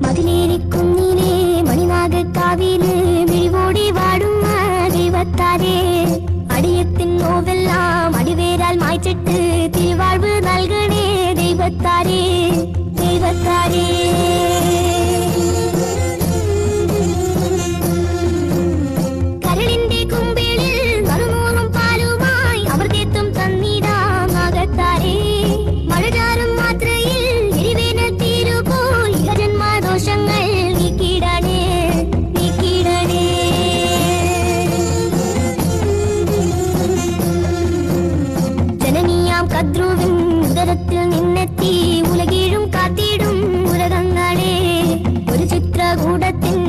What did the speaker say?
മതിലേരിക്കുന്നിലെ മണിനാഗക്കാവില് മിഴിവോടി വാടുന്ന ദൈവത്താരേ, അടിയത്തിൻ നോവെല്ലാം അടിവേരാൽ മായ്ച്ചിട്ട് തിരുവാഴ്വ് നൽകണേ ദൈവത്താരേ, ദൈവത്താരേ. കരളിന്റെ കുമ്പിളിൽ നറുമൂന്നും പാലുമായി അവർ തീർത്തും തന്നിടാം നാഗത്താരേ, മഴചാറും മാത്രയിൽ എരിവേനൽ തീരുപോൽ ജന്മദോഷങ്ങൾ നീക്കിടണേ, നീക്കിടണേ. ജനനീയാം കദ്രുവിൻ ഉദരത്തിൽ നിന്നെത്തി ഉലകീഴും കാത്തിടും ഉലകങ്ങളെ, ഒരു ചിത്രകൂടത്തിൻ